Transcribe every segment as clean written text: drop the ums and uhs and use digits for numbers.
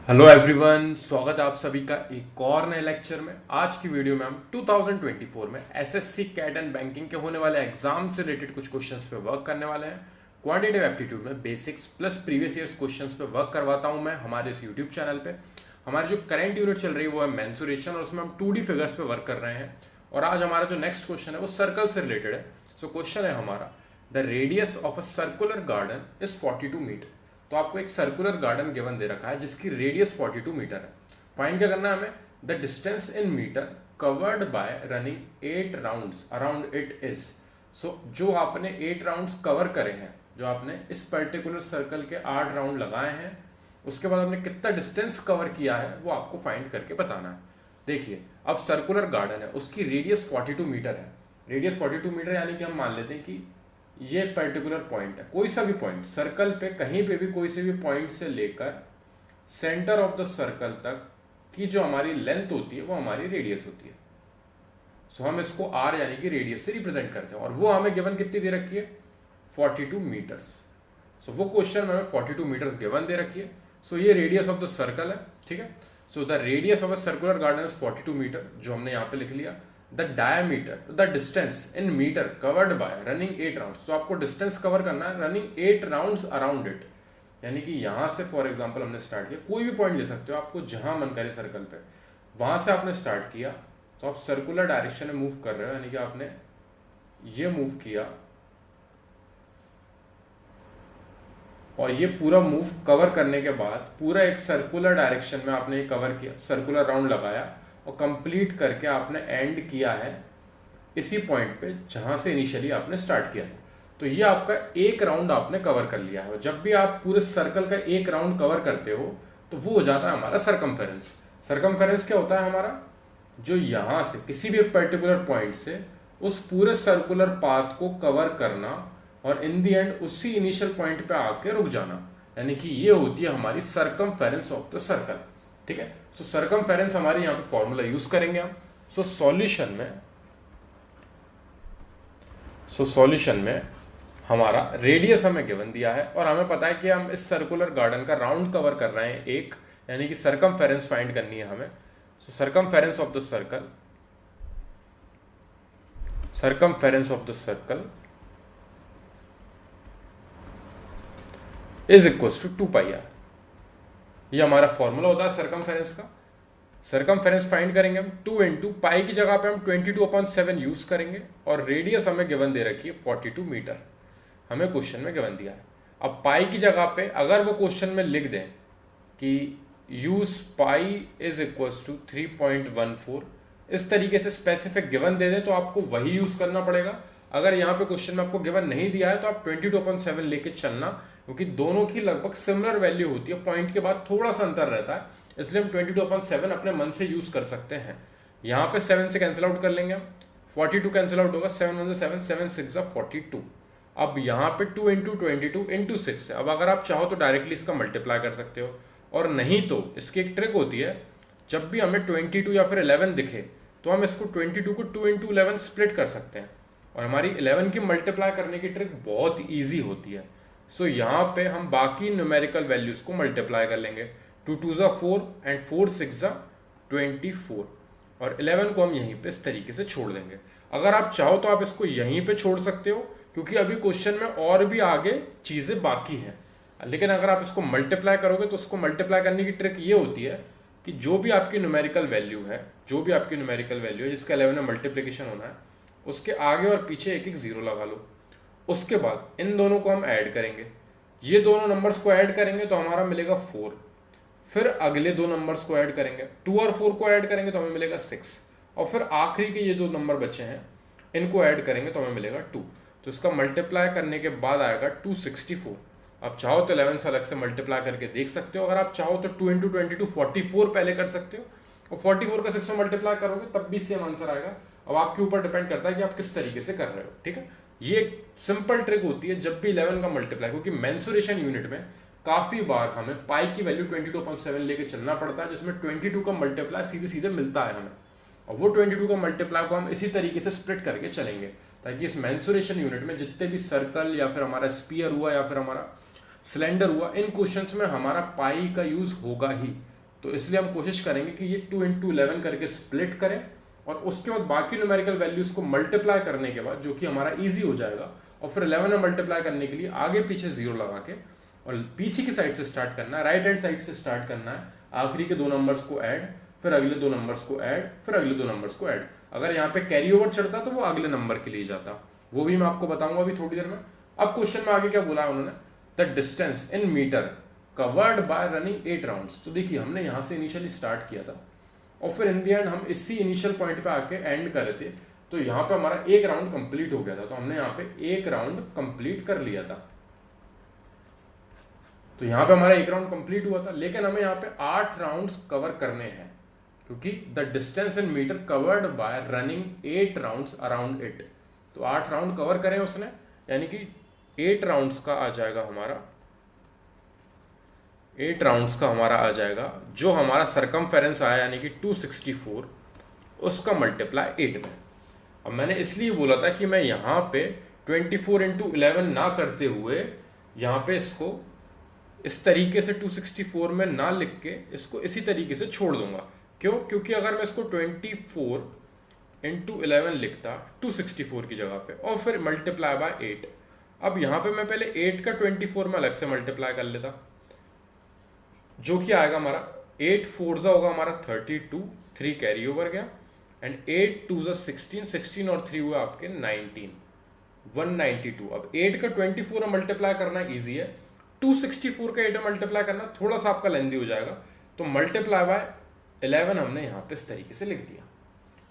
Hello everyone, स्वागत है आप सभी का एक और नए लेक्चर में। आज की वीडियो में हम 2024 में एसएससी कैट एंड बैंकिंग के होने वाले एग्जाम से रिलेटेड कुछ क्वेश्चंस पे वर्क करने वाले हैं। क्वांटिटेटिव एप्टीट्यूड में basics plus previous years questions पे वर्क करवाता हूं मैं हमारे इस यूट्यूब चैनल पे। हमारी जो करंट यूनिट चल रही है वो है मेंसुरेशन और उसमें हम 2D फिगर्स पे वर्क कर रहे हैं। और आज हमारा जो नेक्स्ट क्वेश्चन है वो सर्कल से रिलेटेड है। सो क्वेश्चन है हमारा, the radius of a circular garden is 42 metre. तो आपको एक सर्कुलर गार्डन गिवन दे रखा है जिसकी रेडियस 42 मीटर है। फाइंड क्या करना है हमें, the distance in metre covered by running 8 rounds around it is. So जो आपने 8 राउंड्स कवर करे हैं, जो आपने इस पर्टिकुलर सर्कल के 8 राउंड लगाए हैं, उसके बाद आपने कितना डिस्टेंस कवर किया है वो आपको फाइंड करके बताना है। देखिए, अब सर्कुलर गार्डन है, उसकी रेडियस 42 मीटर है। रेडियस 42 मीटर यानी कि हम मान लेते हैं कि ये पर्टिकुलर पॉइंट है, कोई सा भी पॉइंट सर्कल पे कहीं पे भी कोई से भी पॉइंट से लेकर सेंटर ऑफ द सर्कल तक की जो हमारी लेंथ होती है वो हमारी रेडियस होती है। सो हम इसको आर यानी कि रेडियस से रिप्रेजेंट करते हैं और वो हमें गिवन कितनी दे रखी है, 42 मीटर्स। सो वो क्वेश्चन में हमें 42 मीटर्स गिवन दे रखी है। सो ये रेडियस ऑफ द सर्कल है, ठीक है। So the radius of a circular garden is 42 metre, जो हमने यहाँ पे लिख लिया। The diameter, the distance in metre covered by running 8 rounds. तो आपको डिस्टेंस कवर करना है रनिंग 8 राउंड्स अराउंड इट, यानी कि यहां से फॉर एग्जांपल हमने स्टार्ट किया, कोई भी पॉइंट ले सकते हो आपको जहां मन करे सर्कल पे, वहां से आपने स्टार्ट किया तो आप सर्कुलर डायरेक्शन में मूव कर रहे हो, यानी कि आपने ये मूव किया और ये पूरा मूव कवर करने के बाद पूरा एक सर्कुलर डायरेक्शन में आपने कवर किया, सर्कुलर राउंड लगाया और कंप्लीट करके आपने एंड किया है इसी पॉइंट पे जहां से इनिशियली आपने स्टार्ट किया है। तो ये आपका एक राउंड आपने कवर कर लिया है। जब भी आप पूरे सर्कल का एक राउंड कवर करते हो तो वो हो जाता है हमारा सरकमफेरेंस। सरकमफेरेंस क्या होता है हमारा, जो यहां से किसी भी पर्टिकुलर पॉइंट से उस पूरे सर्कुलर पाथ को कवर करना और इन दी एंड उसी इनिशियल पॉइंट पे आके रुक जाना, यानी कि ये होती है हमारी सरकमफेरेंस ऑफ द सर्कल, ठीक है। सो सरकमफेरेंस हमारे यहाँ पे फॉर्मूला यूज करेंगे हम। सो सॉल्यूशन में हमारा रेडियस हमें गिवन दिया है और हमें पता है कि हम इस सर्कुलर गार्डन का राउंड कवर कर रहे हैं एक, यानी कि सरकमफेरेंस फाइंड करनी है हमें। So circumference of the circle is equal to 2 pi R. ये हमारा फॉर्मूला होता है सरकमफेरेंस का। सरकमफेरेंस फाइंड करेंगे हम 2 इंटू पाई की जगह पे हम 22/7 यूज करेंगे और रेडियस हमें गिवन दे रखी है 42 मीटर, हमें क्वेश्चन में गिवन दिया है। अब पाई की जगह पे अगर वो क्वेश्चन में लिख दें कि use pi is equal to 3.14, इस तरीके से स्पेसिफिक गिवन दे दें तो आपको वही यूज करना पड़ेगा। अगर यहाँ पे क्वेश्चन में आपको गिवन नहीं दिया है तो आप 22/7 लेके चलना, क्योंकि दोनों की लगभग सिमिलर वैल्यू होती है, पॉइंट के बाद थोड़ा सा अंतर रहता है, इसलिए हम 22/7 अपने मन से यूज कर सकते हैं। यहाँ पे 7 से कैंसिल आउट कर लेंगे हम, 42 कैंसिल आउट होगा, 7 1 से 7, 7 6 42। अब यहाँ पे 2 इंटू 22 इंटू 6 है। अब अगर आप चाहो तो डायरेक्टली इसका मल्टीप्लाई कर सकते हो, और नहीं तो इसकी एक ट्रिक होती है, जब भी हमें 22 या फिर 11 दिखे तो हम इसको 22 को 2 इंटू 11 स्प्लिट कर सकते हैं और हमारी 11 की मल्टीप्लाई करने की ट्रिक बहुत ईजी होती है। सो यहाँ पे हम बाकी न्यूमेरिकल वैल्यूज को मल्टीप्लाई कर लेंगे, 2 2 4 एंड 4 6 24, और 11 को हम यहीं पे इस तरीके से छोड़ देंगे। अगर आप चाहो तो आप इसको यहीं पे छोड़ सकते हो, क्योंकि अभी क्वेश्चन में और भी आगे चीजें बाकी हैं। लेकिन अगर आप इसको मल्टीप्लाई करोगे तो उसको मल्टीप्लाई करने की ट्रिक ये होती है कि जो भी आपकी न्यूमेरिकल वैल्यू है, जिसका 11 में मल्टीप्लीकेशन होना है, उसके आगे और पीछे एक एक जीरो लगा लो। उसके बाद इन दोनों को हम ऐड करेंगे, ये दोनों नंबर्स को ऐड करेंगे तो हमारा मिलेगा 4। फिर अगले दो नंबर्स को ऐड करेंगे, 2 और 4 को ऐड करेंगे तो हमें मिलेगा 6, और फिर आखिरी के ये दो नंबर बचे हैं इनको ऐड करेंगे तो हमें मिलेगा 2। तो इसका मल्टीप्लाई करने के बाद आएगा 264। आप चाहो तो 11 से अलग से मल्टीप्लाई करके देख सकते हो, अगर आप चाहो तो 2 इंटू 22 44 पहले कर सकते हो, और 44 का 6 में मल्टीप्लाई करोगे तब भी सेम आंसर आएगा। अब आपके ऊपर डिपेंड करता है कि आप किस तरीके से कर रहे हो, ठीक है। ये एक सिंपल ट्रिक होती है जब भी 11 का मल्टीप्लाई, क्योंकि मेंसुरेशन यूनिट में काफी बार हमें पाई की वैल्यू 22/7 लेके चलना पड़ता है, जिसमें 22 का मल्टीप्लाई सीधे सीधे मिलता है हमें, और वो 22 का मल्टीप्लाई को हम इसी तरीके से स्प्लिट करके चलेंगे, ताकि इस मेंसुरेशन यूनिट में जितने भी सर्कल या फिर हमारा स्पीयर हुआ या फिर हमारा सिलेंडर हुआ, इन क्वेश्चंस में हमारा पाई का यूज होगा ही। तो इसलिए हम कोशिश करेंगे कि ये 2 इंटू 11 करके स्प्लिट करें और उसके बाद बाकी न्यूमेरिकल वैल्यूज को मल्टीप्लाई करने के बाद, जो कि हमारा ईजी हो जाएगा, और फिर 11 में मल्टीप्लाई करने के लिए आगे पीछे 0 लगा के और पीछे की साइड से स्टार्ट करना है, राइट हैंड साइड से स्टार्ट करना है, आखिरी के 2 नंबर्स को ऐड, फिर अगले 2 नंबर्स को ऐड, फिर अगले 2 नंबर्स को ऐड। अगर यहाँ पे कैरी ओवर चढ़ता तो वो अगले नंबर के लिए जाता, वो भी मैं आपको बताऊंगा अभी थोड़ी देर में। अब क्वेश्चन में आगे क्या बोला है उन्होंने, the distance in metre covered by running 8 rounds. तो देखिए हमने यहाँ से इनिशियली स्टार्ट किया था और फिर इन द एंड हम इसी इनिशियल पॉइंट पे आके एंड कर रहे थे, तो यहाँ पे हमारा एक राउंड कंप्लीट हो गया था, तो हमने यहाँ पे एक राउंड कंप्लीट कर लिया था। तो यहाँ पे हमारा एक राउंड कंप्लीट हुआ था, लेकिन हमें यहाँ पे 8 राउंड्स कवर करने हैं, क्योंकि the distance in metre covered by running 8 rounds around it. तो 8 राउंड कवर करें उसने, यानी कि 8 राउंड्स का आ जाएगा हमारा, 8 राउंड्स का हमारा आ जाएगा, जो हमारा सरकमफेरेंस आया यानी कि 264, उसका मल्टीप्लाई 8 में। अब मैंने इसलिए बोला था कि मैं यहाँ पे 24 इंटू 11 ना करते हुए यहाँ पे इसको इस तरीके से 264 में ना लिख के इसको इसी तरीके से छोड़ दूंगा। क्यों? क्योंकि अगर मैं इसको 24 इंटू 11 लिखता 264 की जगह पे और फिर मल्टीप्लाई बाय 8, अब यहाँ पे मैं पहले 8 का 24 में अलग से मल्टीप्लाई कर लेता, जो कि आएगा हमारा 8 4 होगा हमारा 32, 3 कैरी ओवर गया, एंड 8 2 16, 16 और 3 हुए आपके 19, 192। अब 8 का 24 में मल्टीप्लाई करना ईजी है, 264 का 8 में मल्टीप्लाई करना थोड़ा सा आपका लेंदी हो जाएगा, तो मल्टीप्लाई बाय 11 हमने यहाँ पे इस तरीके से लिख दिया।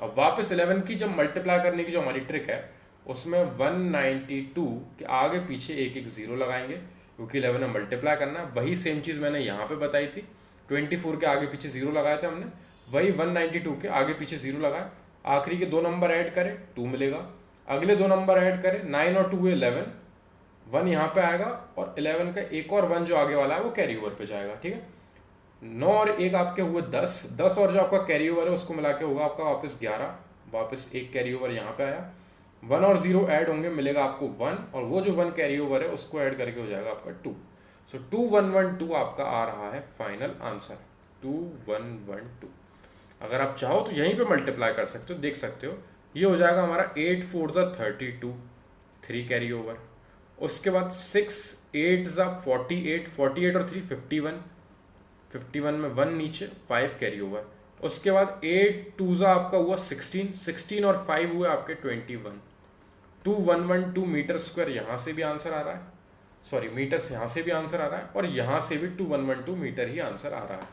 अब वापस 11 की जब मल्टीप्लाई करने की जो हमारी ट्रिक है, उसमें 192 के आगे पीछे एक एक 0 लगाएंगे, क्योंकि 11 में मल्टीप्लाई करना है। वही सेम चीज़ मैंने यहाँ पे बताई थी, 24 के आगे पीछे 0 लगाए थे हमने, वही 192 के आगे पीछे 0 लगाए, आखिरी के 2 नंबर ऐड करें 2 मिलेगा, अगले 2 नंबर ऐड करें 9 और 2 11, 1 यहाँ पे आएगा और 11 का एक और 1 जो आगे वाला है वो कैरी ओवर पे जाएगा। ठीक है, 9 और 1 आपके हुए 10, 10 और जो आपका कैरी ओवर है उसको मिला के होगा आपका वापस 11, वापस एक कैरी ओवर यहाँ पे आया, 1 और 0 ऐड होंगे, मिलेगा आपको 1, और वो जो 1 कैरी ओवर है उसको ऐड करके हो जाएगा आपका 2। सो 2112 आपका आ रहा है फाइनल आंसर, 2112। अगर आप चाहो तो यहीं पे मल्टीप्लाई कर सकते हो, देख सकते हो, ये हो जाएगा हमारा 8 4 32, 3 कैरी ओवर, उसके बाद 6 8 48, 48 और 3 51, 51 में 1 नीचे, 5 कैरी ओवर, उसके बाद 8 2 आपका हुआ 16, 16 और 5 हुए आपके 21, 2112 मीटर स्क्वायर यहाँ से भी आंसर आ रहा है, सॉरी मीटर से यहाँ से भी आंसर आ रहा है, और यहाँ से भी 2112 मीटर ही आंसर आ रहा है।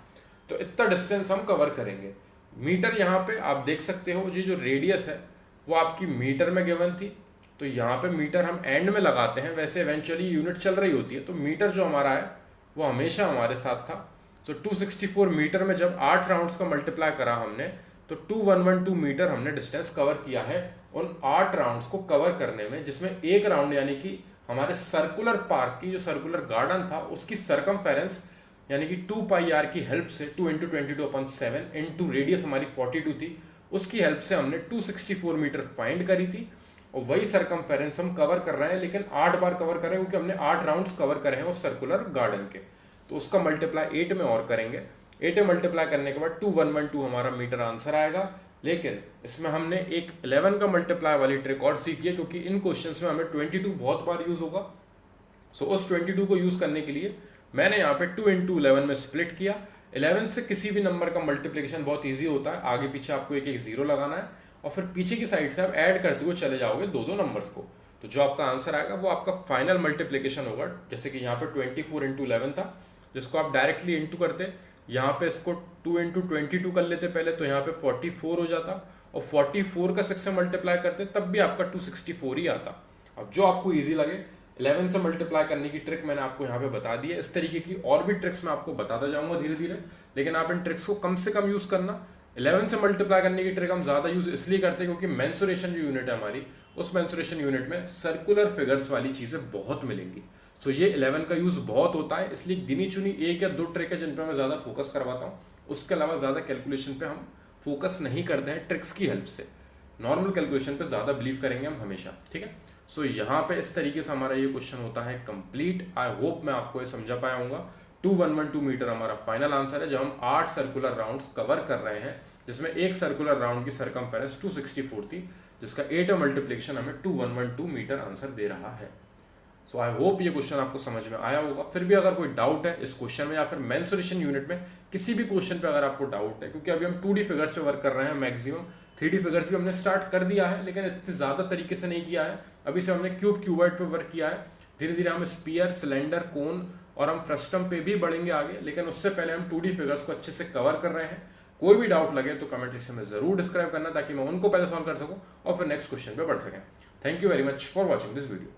तो इतना डिस्टेंस हम कवर करेंगे। मीटर यहाँ पे आप देख सकते हो, ये जो रेडियस है वो आपकी मीटर में गिवन थी, तो यहाँ पे मीटर हम एंड में लगाते हैं, वैसे इवेंचुअली यूनिट चल रही होती है, तो मीटर जो हमारा है वो हमेशा हमारे साथ था। तो 264 मीटर में जब 8 राउंड्स का मल्टीप्लाई करा हमने, तो 2112 मीटर हमने डिस्टेंस कवर किया है उन 8 राउंड्स को कवर करने में, जिसमें एक राउंड यानी कि हमारे सर्कुलर पार्क की जो सर्कुलर गार्डन था उसकी सरकमफेरेंस यानी कि 2 पाई आर की हेल्प से 2 इंटू 22/7 इंटू रेडियस हमारी 42 थी, उसकी हेल्प से हमने 264 मीटर फाइंड करी थी, और वही सरकमफेरेंस हम कवर कर रहे हैं, लेकिन 8 बार कवर कर रहे हैं क्योंकि हमने 8 राउंड्स कवर करे हैं उस सर्कुलर गार्डन के। तो उसका मल्टीप्लाई 8 में और करेंगे, 8 में मल्टीप्लाई करने के बाद 2112 हमारा मीटर आंसर आएगा। लेकिन इसमें हमने एक 11 का मल्टीप्लाई वाली ट्रिक और सीखी है, क्योंकि इन क्वेश्चंस में हमें 22 बहुत बार यूज होगा। सो उस 22 को यूज करने के लिए मैंने यहाँ पे 2 इंटू 11 में स्प्लिट किया। 11 से किसी भी नंबर का मल्टीप्लिकेशन बहुत ईजी होता है, आगे पीछे आपको एक एक 0 लगाना है और फिर पीछे की साइड से आप ऐड करते हुए चले जाओगे 2-2 नंबर्स को, तो जो आपका आंसर आएगा वो आपका फाइनल मल्टीप्लिकेशन होगा। जैसे कि यहाँ पे 24 इंटू 11 था, जिसको आप डायरेक्टली इंटू करते, यहाँ पे इसको 2 इंटू 22 कर लेते पहले, तो यहाँ पे 44 हो जाता, और 44 का 6 से मल्टीप्लाई करते तब भी आपका 264 ही आता। अब जो आपको ईजी लगे, 11 से मल्टीप्लाई करने की ट्रिक मैंने आपको यहाँ पे बता दी है। इस तरीके की और भी ट्रिक्स मैं आपको बताता जाऊंगा धीरे धीरे, लेकिन आप इन ट्रिक्स को कम से कम यूज करना। 11 से मल्टीप्लाई करने की ट्रिक हम ज्यादा यूज इसलिए करते हैं क्योंकि मेंसुरेशन जो यूनिट है हमारी, उस मेंसुरेशन यूनिट में सर्कुलर फिगर्स वाली चीजें बहुत मिलेंगी। तो ये 11 का यूज बहुत होता है, इसलिए गिनी चुनी 1 या 2 ट्रिक है जिन पर मैं ज्यादा फोकस करवाता हूँ। उसके अलावा ज्यादा कैलकुलेशन पे हम फोकस नहीं करते हैं ट्रिक्स की हेल्प से, नॉर्मल कैलकुलेशन पे ज्यादा बिलीव करेंगे हम हमेशा। ठीक है, सो यहाँ पे इस तरीके से हमारा ये क्वेश्चन होता है कंप्लीट। आई होप मैं आपको ये समझा पाया हूँ। 2112 मीटर हमारा फाइनल आंसर है, जब हम 8 सर्कुलर राउंड्स कवर कर रहे हैं, जिसमें एक सर्कुलर राउंड की सरकमफेरेंस 264 थी, जिसका 8 मल्टीप्लिकेशन हमें 2112 मीटर आंसर दे रहा है। सो आई होप ये क्वेश्चन आपको समझ में आया होगा। फिर भी अगर कोई डाउट है इस क्वेश्चन में या फिर मेंसुरेशन यूनिट में किसी भी क्वेश्चन पे अगर आपको डाउट है, क्योंकि अभी हम 2D फिगर्स पे वर्क कर रहे हैं मैक्सिमम, 3D फिगर्स भी हमने स्टार्ट कर दिया है लेकिन इतने ज़्यादा तरीके से नहीं किया है। अभी से हमने क्यूबॉइड पे वर्क किया है, धीरे धीरे हम स्पीयर, सिलेंडर, कोन और हम फ्रस्टम पे भी बढ़ेंगे आगे, लेकिन उससे पहले हम 2D फिगर्स को अच्छे से कवर कर रहे हैं। कोई भी डाउट लगे तो कमेंट सेक्शन में जरूर डिस्क्राइब करना ताकि मैं उनको पहले सॉल्व कर सकूं और फिर नेक्स्ट क्वेश्चन पे बढ़ सकें। Thank you very much for watching this video.